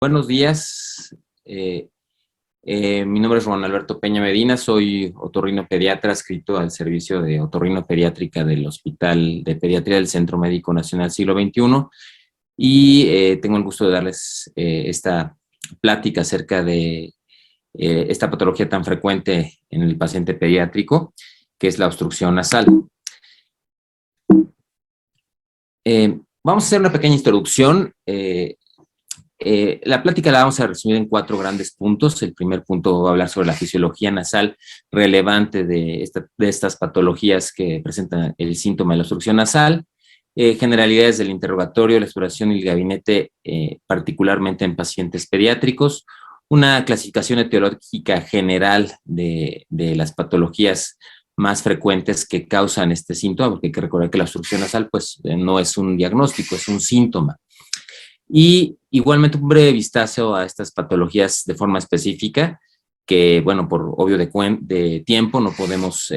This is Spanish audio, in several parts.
Buenos días. Mi nombre es Juan Alberto Peña Medina, soy otorrino pediatra adscrito al servicio de otorrino pediátrica del Hospital de Pediatría del Centro Médico Nacional Siglo XXI y tengo el gusto de darles esta plática acerca de esta patología tan frecuente en el paciente pediátrico, que es la obstrucción nasal. Vamos a hacer una pequeña introducción. La plática la vamos a resumir en 4 grandes puntos. El primer punto va a hablar sobre la fisiología nasal relevante de estas patologías que presentan el síntoma de la obstrucción nasal, generalidades del interrogatorio, la exploración y el gabinete, particularmente en pacientes pediátricos, una clasificación etiológica general de las patologías más frecuentes que causan este síntoma, porque hay que recordar que la obstrucción nasal pues, no es un diagnóstico, es un síntoma. Y igualmente un breve vistazo a estas patologías de forma específica, que, bueno, por obvio de tiempo no podemos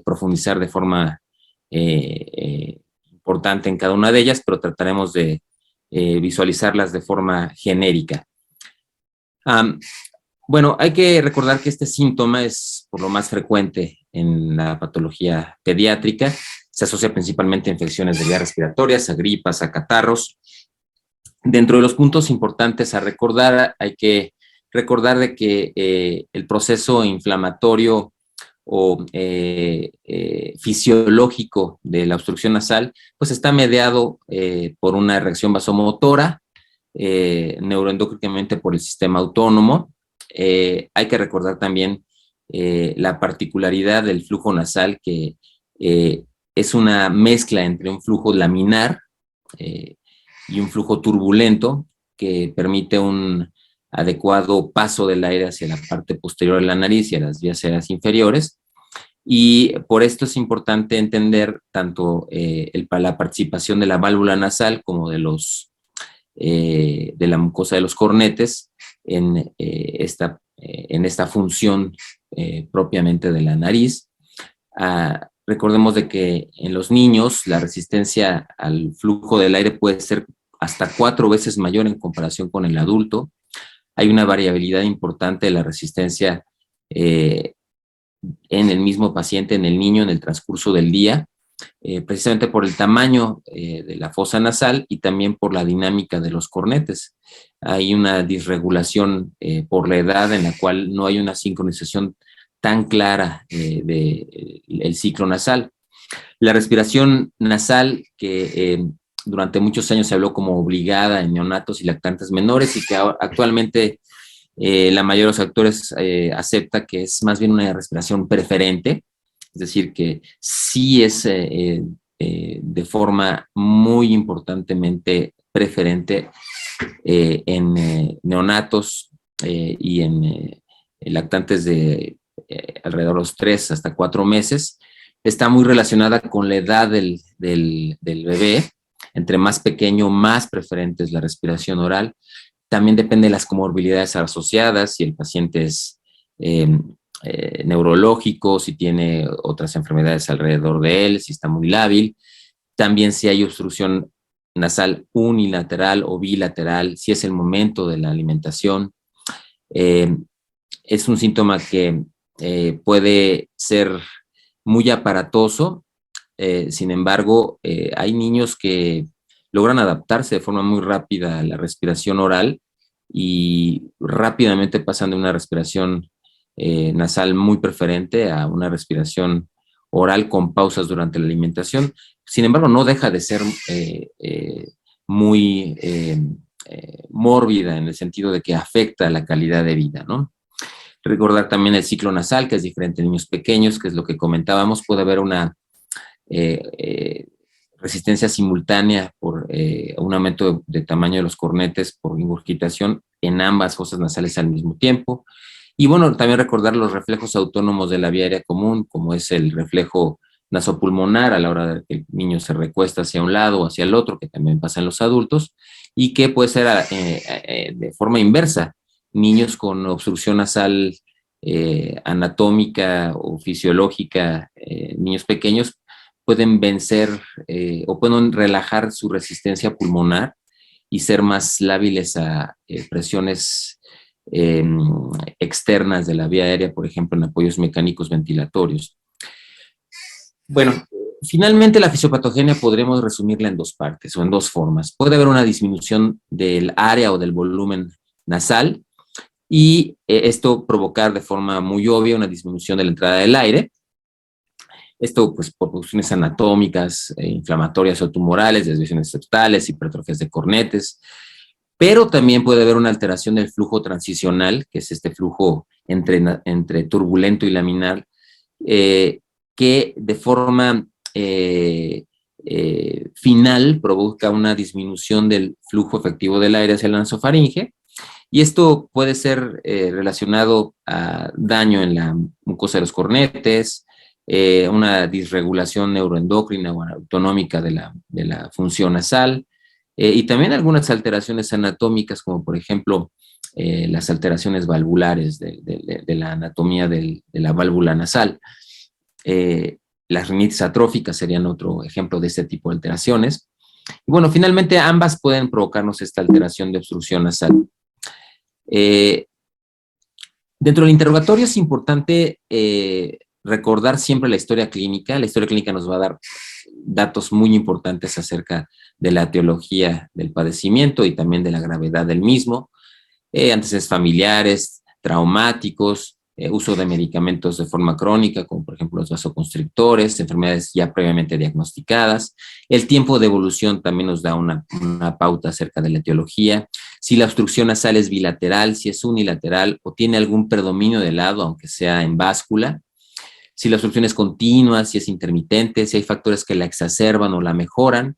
profundizar de forma importante en cada una de ellas, pero trataremos de visualizarlas de forma genérica. Bueno, hay que recordar que este síntoma es por lo más frecuente en la patología pediátrica. Se asocia principalmente a infecciones de vías respiratorias, a gripas, a catarros. Dentro de los puntos importantes a recordar, hay que recordar de que el proceso inflamatorio o fisiológico de la obstrucción nasal, pues está mediado por una reacción vasomotora, neuroendócrinamente por el sistema autónomo. Hay que recordar también la particularidad del flujo nasal, que es una mezcla entre un flujo laminar y un flujo turbulento que permite un adecuado paso del aire hacia la parte posterior de la nariz y a las vías aéreas inferiores. Y por esto es importante entender tanto la participación de la válvula nasal como de la mucosa de los cornetes en esta función propiamente de la nariz. Recordemos de que en los niños la resistencia al flujo del aire puede ser hasta 4 veces mayor en comparación con el adulto. Hay una variabilidad importante de la resistencia en el mismo paciente, en el niño, en el transcurso del día, precisamente por el tamaño de la fosa nasal y también por la dinámica de los cornetes. Hay una disregulación por la edad en la cual no hay una sincronización tan clara del ciclo nasal. La respiración nasal, que durante muchos años se habló como obligada en neonatos y lactantes menores y que actualmente la mayoría de los actores acepta que es más bien una respiración preferente, es decir, que sí es de forma muy importantemente preferente en neonatos y en lactantes de alrededor de los 3 hasta 4 meses. Está muy relacionada con la edad del bebé. Entre más pequeño, más preferente es la respiración oral. También depende de las comorbilidades asociadas, si el paciente es neurológico, si tiene otras enfermedades alrededor de él, si está muy lábil. También si hay obstrucción nasal unilateral o bilateral, si es el momento de la alimentación. Es un síntoma que puede ser muy aparatoso. Sin embargo, hay niños que logran adaptarse de forma muy rápida a la respiración oral y rápidamente pasan de una respiración nasal muy preferente a una respiración oral con pausas durante la alimentación. Sin embargo, no deja de ser muy mórbida en el sentido de que afecta la calidad de vida, ¿no? Recordar también el ciclo nasal, que es diferente en niños pequeños, que es lo que comentábamos. Puede haber una resistencia simultánea por un aumento de tamaño de los cornetes por ingurgitación en ambas fosas nasales al mismo tiempo. Y bueno, también recordar los reflejos autónomos de la vía aérea común, como es el reflejo nasopulmonar a la hora de que el niño se recuesta hacia un lado o hacia el otro, que también pasa en los adultos, y que puede ser de forma inversa. Niños con obstrucción nasal anatómica o fisiológica, niños pequeños, pueden vencer o pueden relajar su resistencia pulmonar y ser más lábiles a presiones externas de la vía aérea, por ejemplo, en apoyos mecánicos ventilatorios. Bueno, finalmente la fisiopatogenia podremos resumirla en dos partes o en dos formas. Puede haber una disminución del área o del volumen nasal y esto provocar de forma muy obvia una disminución de la entrada del aire. Esto pues por cuestiones anatómicas, inflamatorias o tumorales, desviaciones septales, hipertrofias de cornetes, pero también puede haber una alteración del flujo transicional, que es este flujo entre turbulento y laminar, que de forma final provoca una disminución del flujo efectivo del aire hacia la nasofaringe, y esto puede ser relacionado a daño en la mucosa de los cornetes, una disregulación neuroendocrina o autonómica de la función nasal, y también algunas alteraciones anatómicas, como por ejemplo las alteraciones valvulares de la anatomía de la válvula nasal. Las rinitis atróficas serían otro ejemplo de este tipo de alteraciones. Y bueno, finalmente ambas pueden provocarnos esta alteración de obstrucción nasal. Dentro del interrogatorio es importante recordar siempre la historia clínica. La historia clínica nos va a dar datos muy importantes acerca de la etiología del padecimiento y también de la gravedad del mismo, antecedentes familiares, traumáticos, uso de medicamentos de forma crónica, como por ejemplo los vasoconstrictores, enfermedades ya previamente diagnosticadas. El tiempo de evolución también nos da una pauta acerca de la etiología. Si la obstrucción nasal es bilateral, si es unilateral o tiene algún predominio de lado, aunque sea en báscula. Si la obstrucción es continua, si es intermitente, si hay factores que la exacerban o la mejoran.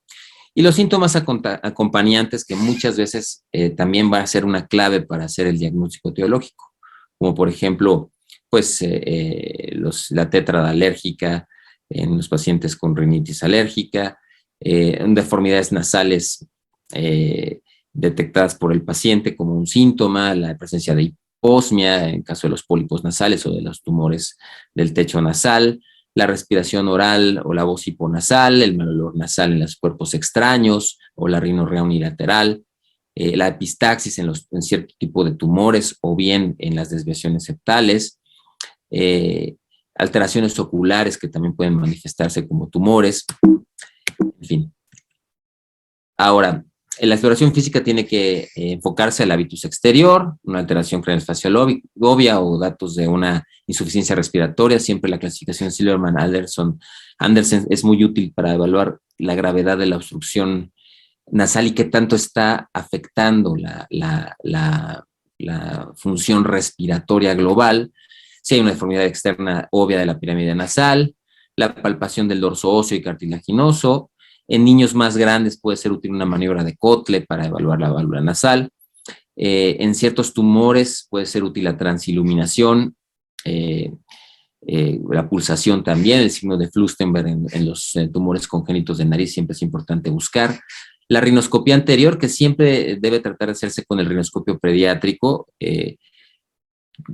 Y los síntomas acompañantes que muchas veces también va a ser una clave para hacer el diagnóstico etiológico, como por ejemplo, pues la tétrada alérgica en los pacientes con rinitis alérgica, deformidades nasales detectadas por el paciente como un síntoma, la presencia de hiposmia en caso de los pólipos nasales o de los tumores del techo nasal, la respiración oral o la voz hiponasal, el mal olor nasal en los cuerpos extraños o la rinorrea unilateral, la epistaxis en cierto tipo de tumores o bien en las desviaciones septales, alteraciones oculares que también pueden manifestarse como tumores, en fin. Ahora, la exploración física tiene que enfocarse al hábitus exterior, una alteración craneofacial obvia o datos de una insuficiencia respiratoria. Siempre la clasificación Silverman-Andersen es muy útil para evaluar la gravedad de la obstrucción nasal y qué tanto está afectando la función respiratoria global. Si hay una deformidad externa obvia de la pirámide nasal, la palpación del dorso óseo y cartilaginoso. En niños más grandes puede ser útil una maniobra de Kotle para evaluar la válvula nasal. En ciertos tumores puede ser útil la transiluminación, la pulsación también, el signo de Flustenberg en los tumores congénitos de nariz siempre es importante buscar. La rinoscopía anterior, que siempre debe tratar de hacerse con el rinoscopio pediátrico,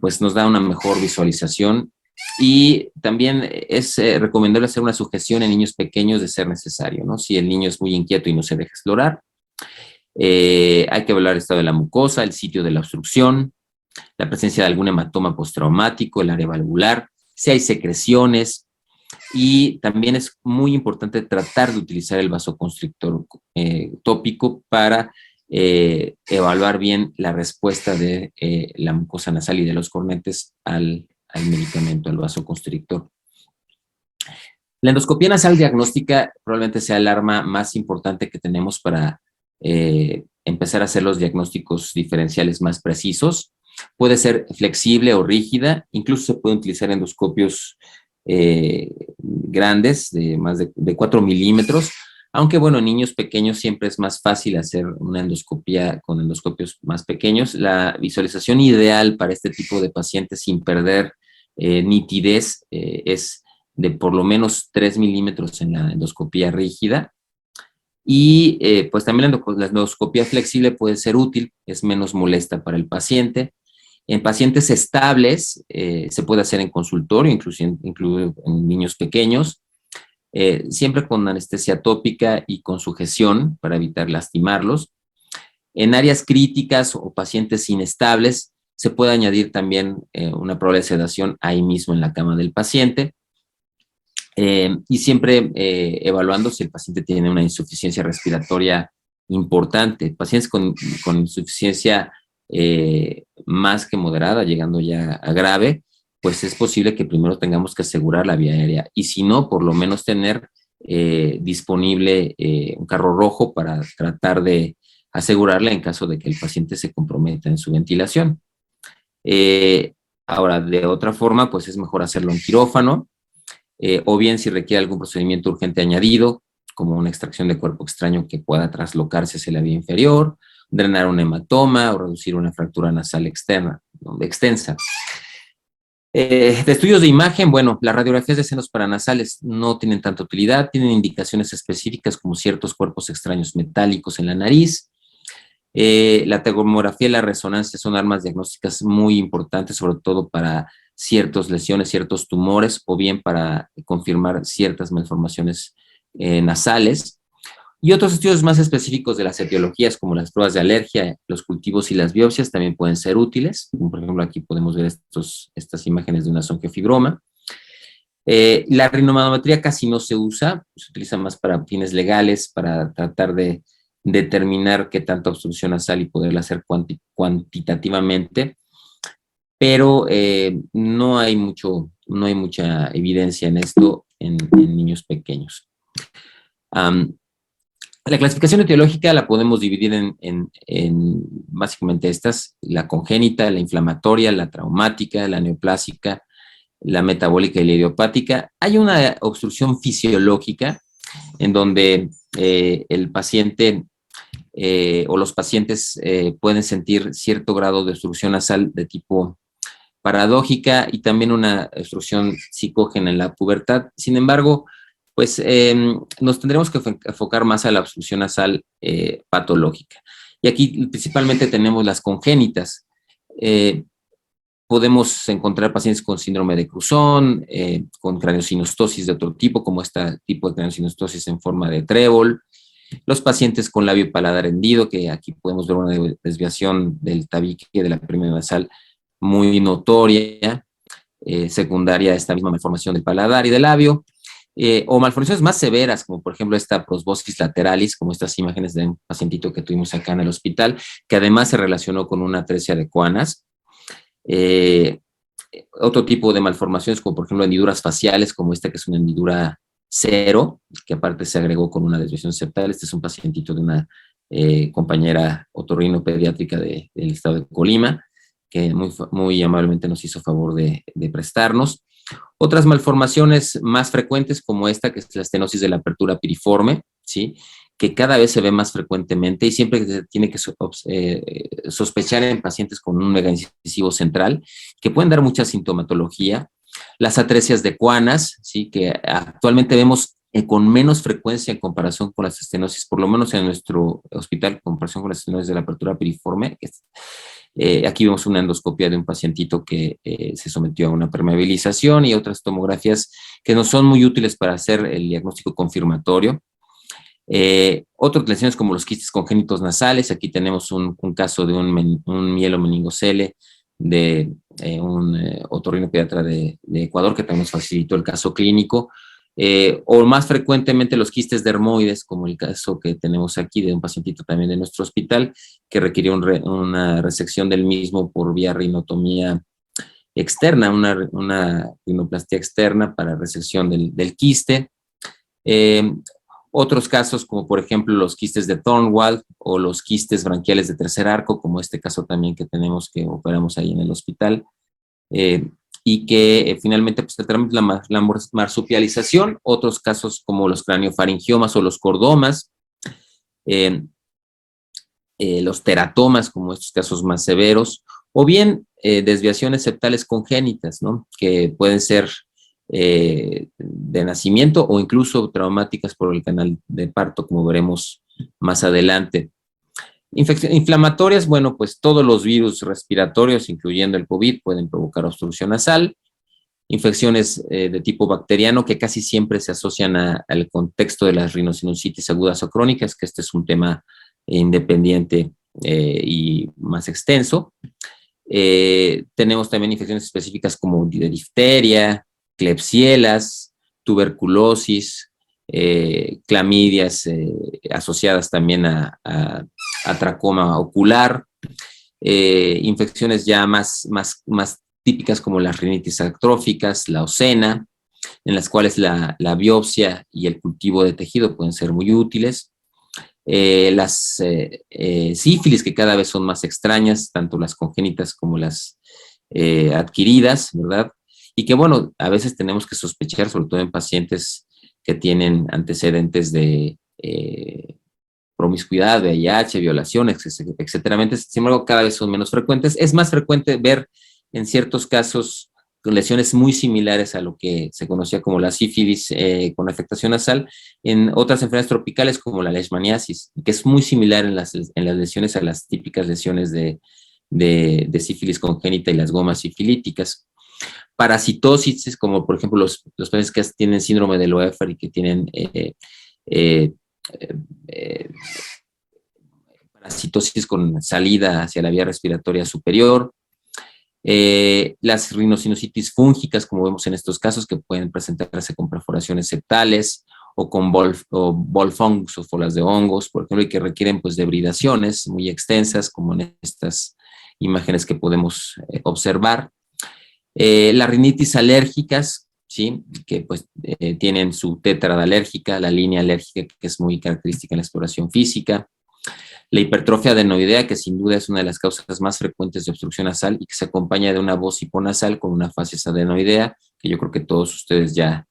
pues nos da una mejor visualización. Y también es recomendable hacer una sujeción en niños pequeños de ser necesario, ¿no? Si el niño es muy inquieto y no se deja explorar, hay que evaluar el estado de la mucosa, el sitio de la obstrucción, la presencia de algún hematoma postraumático, el área valvular, si hay secreciones, y también es muy importante tratar de utilizar el vasoconstrictor tópico para evaluar bien la respuesta de la mucosa nasal y de los cornetes al medicamento, al vasoconstrictor. La endoscopía nasal diagnóstica probablemente sea el arma más importante que tenemos para empezar a hacer los diagnósticos diferenciales más precisos. Puede ser flexible o rígida, incluso se pueden utilizar endoscopios grandes, de más de 4 milímetros, aunque bueno, en niños pequeños siempre es más fácil hacer una endoscopía con endoscopios más pequeños. La visualización ideal para este tipo de pacientes sin perder nitidez es de por lo menos 3 milímetros en la endoscopía rígida. Y pues también la endoscopía flexible puede ser útil, es menos molesta para el paciente. En pacientes estables se puede hacer en consultorio, incluso en niños pequeños, siempre con anestesia tópica y con sujeción para evitar lastimarlos. En áreas críticas o pacientes inestables, se puede añadir también una probable sedación ahí mismo en la cama del paciente. Y siempre evaluando si el paciente tiene una insuficiencia respiratoria importante. Pacientes con insuficiencia más que moderada, llegando ya a grave, pues es posible que primero tengamos que asegurar la vía aérea. Y si no, por lo menos tener disponible un carro rojo para tratar de asegurarla en caso de que el paciente se comprometa en su ventilación. Ahora, de otra forma, pues es mejor hacerlo en quirófano, o bien si requiere algún procedimiento urgente añadido, como una extracción de cuerpo extraño que pueda traslocarse hacia la vía inferior, drenar un hematoma o reducir una fractura nasal externa, extensa. De estudios de imagen, bueno, las radiografías de senos paranasales no tienen tanta utilidad, tienen indicaciones específicas como ciertos cuerpos extraños metálicos en la nariz. La tomografía y la resonancia son armas diagnósticas muy importantes, sobre todo para ciertas lesiones, ciertos tumores, o bien para confirmar ciertas malformaciones nasales. Y otros estudios más específicos de las etiologías, como las pruebas de alergia, los cultivos y las biopsias, también pueden ser útiles. Por ejemplo, aquí podemos ver estas imágenes de una sonquiofibroma. La rinomanometría casi no se usa, se utiliza más para fines legales, para tratar de determinar qué tanta obstrucción nasal y poderla hacer cuantitativamente, pero no hay mucha evidencia en esto en niños pequeños. La clasificación etiológica la podemos dividir en básicamente estas: la congénita, la inflamatoria, la traumática, la neoplásica, la metabólica y la idiopática. Hay una obstrucción fisiológica en donde el paciente o los pacientes pueden sentir cierto grado de obstrucción nasal de tipo paradójica y también una obstrucción psicógena en la pubertad. Sin embargo, pues nos tendremos que enfocar más a la obstrucción nasal patológica. Y aquí principalmente tenemos las congénitas. Podemos encontrar pacientes con síndrome de Cruzón, con craneosinostosis de otro tipo, como este tipo de craneosinostosis en forma de trébol. Los pacientes con labio paladar hendido, que aquí podemos ver una desviación del tabique de la primera nasal muy notoria, secundaria a esta misma malformación del paladar y del labio, o malformaciones más severas, como por ejemplo esta prosbosis lateralis, como estas imágenes de un pacientito que tuvimos acá en el hospital, que además se relacionó con una atresia de Coanas. Otro tipo de malformaciones, como por ejemplo hendiduras faciales, como esta que es una hendidura 0, que aparte se agregó con una desviación septal. Este es un pacientito de una compañera otorrino pediátrica del estado de Colima, que muy amablemente nos hizo favor de prestarnos. Otras malformaciones más frecuentes, como esta, que es la estenosis de la apertura piriforme, ¿sí?, que cada vez se ve más frecuentemente y siempre se tiene que sospechar en pacientes con un megaincisivo central, que pueden dar mucha sintomatología. Las atresias de Coanas, ¿sí?, que actualmente vemos con menos frecuencia en comparación con las estenosis, por lo menos en nuestro hospital, en comparación con las estenosis de la apertura piriforme. Aquí vemos una endoscopia de un pacientito que se sometió a una permeabilización y otras tomografías que no son muy útiles para hacer el diagnóstico confirmatorio. Otras lesiones como los quistes congénitos nasales. Aquí tenemos un caso de un mielomeningocele de un otorrinopediatra de Ecuador, que también nos facilitó el caso clínico. O más frecuentemente los quistes dermoides, como el caso que tenemos aquí de un pacientito también de nuestro hospital, que requirió una resección del mismo por vía rinotomía externa, una rinoplastia externa para resección del quiste. Otros casos, como por ejemplo los quistes de Thornwald o los quistes branquiales de tercer arco, como este caso también que tenemos, que operamos ahí en el hospital, y que finalmente pues, tratamos la marsupialización. Otros casos como los craniofaringiomas o los cordomas, los teratomas, como estos casos más severos, o bien desviaciones septales congénitas, ¿no?, que pueden ser de nacimiento o incluso traumáticas por el canal de parto, como veremos más adelante. Inflamatorias, bueno, pues todos los virus respiratorios, incluyendo el COVID, pueden provocar obstrucción nasal. Infecciones de tipo bacteriano, que casi siempre se asocian al contexto de las rinosinusitis agudas o crónicas, que este es un tema independiente y más extenso. Tenemos también infecciones específicas como de difteria, klebsielas, tuberculosis, clamidias asociadas también a tracoma ocular, infecciones ya más típicas como las rinitis atróficas, la ocena, en las cuales la biopsia y el cultivo de tejido pueden ser muy útiles. Las sífilis, que cada vez son más extrañas, tanto las congénitas como las adquiridas, ¿verdad? Y que, bueno, a veces tenemos que sospechar, sobre todo en pacientes que tienen antecedentes de promiscuidad, VIH, violaciones, etcétera. Sin embargo, cada vez son menos frecuentes. Es más frecuente ver en ciertos casos con lesiones muy similares a lo que se conocía como la sífilis con afectación nasal, en otras enfermedades tropicales como la leishmaniasis, que es muy similar en las lesiones a las típicas lesiones de sífilis congénita y las gomas sifilíticas. Parasitosis, como por ejemplo los pacientes que tienen síndrome de Loeffler y que tienen parasitosis con salida hacia la vía respiratoria superior, las rinosinusitis fúngicas, como vemos en estos casos, que pueden presentarse con perforaciones septales o con bolfongos o folas de hongos, por ejemplo, y que requieren pues de bridaciones muy extensas, como en estas imágenes que podemos observar. Las rinitis alérgicas, ¿sí? Que pues tienen su tétrada alérgica, la línea alérgica que es muy característica en la exploración física. La hipertrofia adenoidea, que sin duda es una de las causas más frecuentes de obstrucción nasal y que se acompaña de una voz hiponasal con una facies adenoidea, que yo creo que todos ustedes ya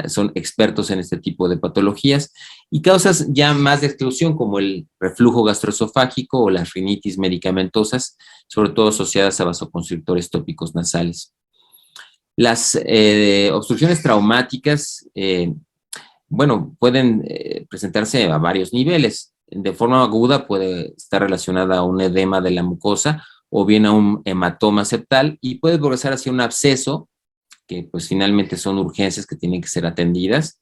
son expertos en este tipo de patologías, y causas ya más de exclusión como el reflujo gastroesofágico o las rinitis medicamentosas, sobre todo asociadas a vasoconstrictores tópicos nasales. Las obstrucciones traumáticas, bueno, pueden presentarse a varios niveles. De forma aguda puede estar relacionada a un edema de la mucosa o bien a un hematoma septal y puede progresar hacia un absceso, que pues finalmente son urgencias que tienen que ser atendidas,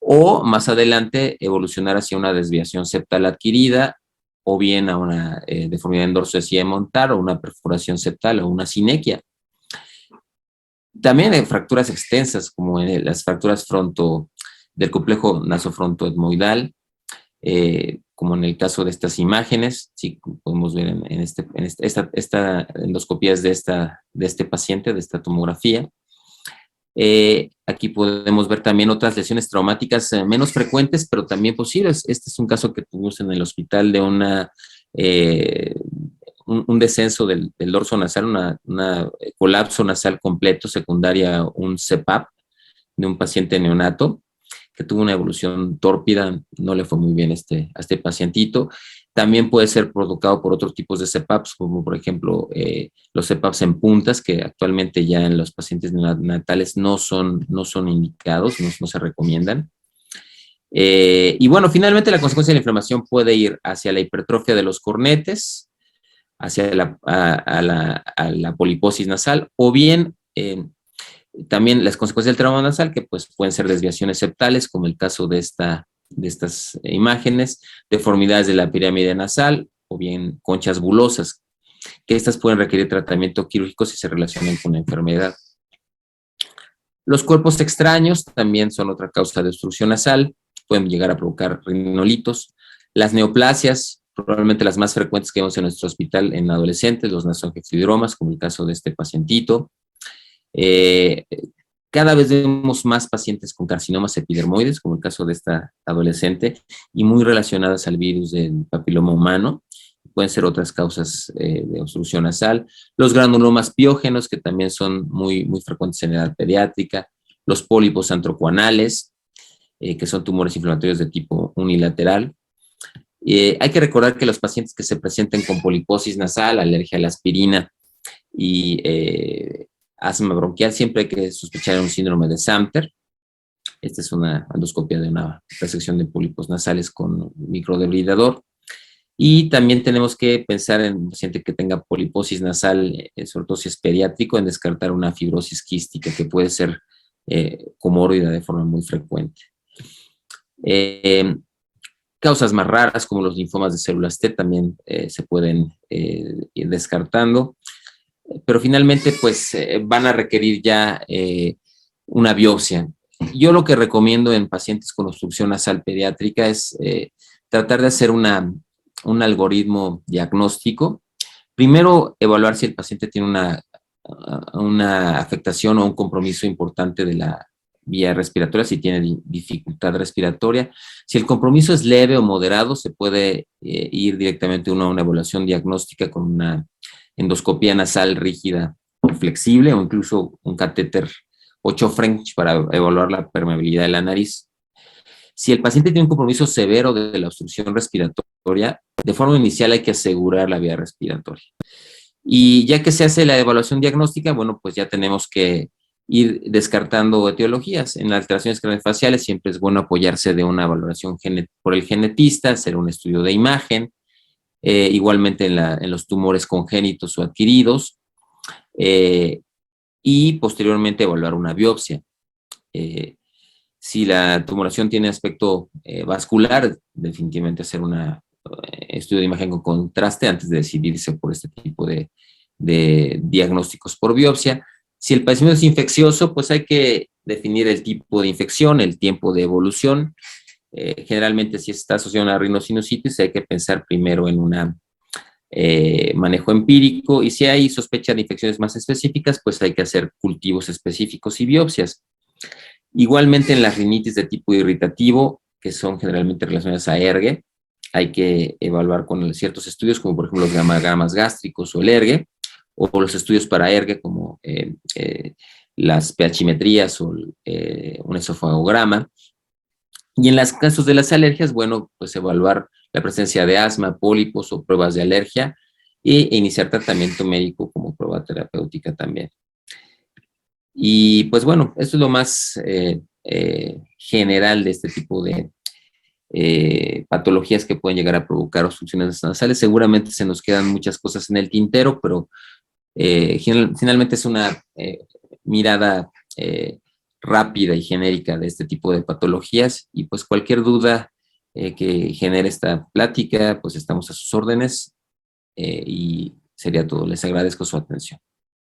o más adelante evolucionar hacia una desviación septal adquirida o bien a una deformidad en dorso de silla de montar o una perforación septal o una sinequia. También hay fracturas extensas como las fracturas del complejo nasofrontoetmoidal, como en el caso de estas imágenes, sí podemos ver en esta endoscopías de este paciente, de esta tomografía. Aquí podemos ver también otras lesiones traumáticas menos frecuentes, pero también posibles. Este es un caso que tuvimos en el hospital de un descenso del dorso nasal, una colapso nasal completo, secundaria un CPAP de un paciente neonato que tuvo una evolución tórpida, no le fue muy bien a este pacientito. También puede ser provocado por otros tipos de CPAPs, como por ejemplo los CPAPs en puntas, que actualmente ya en los pacientes neonatales no son indicados, no se recomiendan. Y bueno, finalmente la consecuencia de la inflamación puede ir hacia la hipertrofia de los cornetes, hacia la poliposis nasal, o bien también las consecuencias del trauma nasal, que pues pueden ser desviaciones septales, como el caso de estas imágenes, deformidades de la pirámide nasal, o bien conchas bulosas, que estas pueden requerir tratamiento quirúrgico si se relacionan con la enfermedad. Los cuerpos extraños también son otra causa de obstrucción nasal, pueden llegar a provocar rinolitos. Las neoplasias, probablemente las más frecuentes que vemos en nuestro hospital en adolescentes, los nasoangiofibridomas, como el caso de este pacientito. Cada vez vemos más pacientes con carcinomas epidermoides, como el caso de esta adolescente, y muy relacionadas al virus del papiloma humano. Pueden ser otras causas de obstrucción nasal. Los granulomas piógenos, que también son muy frecuentes en edad pediátrica. Los pólipos antrocoanales, que son tumores inflamatorios de tipo unilateral. Hay que recordar que los pacientes que se presenten con poliposis nasal, alergia a la aspirina y asma bronquial, siempre hay que sospechar un síndrome de Samter. Esta es una endoscopia de una resección de pólipos nasales con microdebridador. Y también tenemos que pensar en un paciente que tenga poliposis nasal, sobre todo si es pediátrico, en descartar una fibrosis quística que puede ser comórbida de forma muy frecuente. Causas más raras como los linfomas de células T también se pueden ir descartando, pero finalmente pues van a requerir ya una biopsia. Yo lo que recomiendo en pacientes con obstrucción nasal pediátrica es tratar de hacer un algoritmo diagnóstico. Primero, evaluar si el paciente tiene una afectación o un compromiso importante de la vía respiratoria, si tiene dificultad respiratoria. Si el compromiso es leve o moderado, se puede ir directamente a una evaluación diagnóstica con una endoscopía nasal rígida o flexible, o incluso un catéter 8 French para evaluar la permeabilidad de la nariz. Si el paciente tiene un compromiso severo de la obstrucción respiratoria, de forma inicial hay que asegurar la vía respiratoria. Y ya que se hace la evaluación diagnóstica, bueno, pues ya tenemos que ir descartando etiologías. En las alteraciones craneofaciales siempre es bueno apoyarse de una valoración por el genetista, hacer un estudio de imagen, igualmente en los tumores congénitos o adquiridos, y posteriormente evaluar una biopsia. Si la tumoración tiene aspecto vascular, definitivamente hacer un estudio de imagen con contraste antes de decidirse por este tipo de diagnósticos por biopsia. Si el padecimiento es infeccioso, pues hay que definir el tipo de infección, el tiempo de evolución. Generalmente, si está asociado a una rinosinusitis, hay que pensar primero en un manejo empírico, y si hay sospecha de infecciones más específicas, pues hay que hacer cultivos específicos y biopsias. Igualmente, en las rinitis de tipo irritativo, que son generalmente relacionadas a ERGE, hay que evaluar con ciertos estudios, como por ejemplo los gamma-gamas gástricos o el ERGE, o los estudios para ERGE, como las pHimetrías o un esofagograma. Y en los casos de las alergias, bueno, pues evaluar la presencia de asma, pólipos o pruebas de alergia, e iniciar tratamiento médico como prueba terapéutica también. Y pues bueno, esto es lo más general de este tipo de patologías que pueden llegar a provocar obstrucciones nasales. Seguramente se nos quedan muchas cosas en el tintero, pero finalmente es una mirada rápida y genérica de este tipo de patologías, y pues cualquier duda que genere esta plática, pues estamos a sus órdenes, y sería todo. Les agradezco su atención.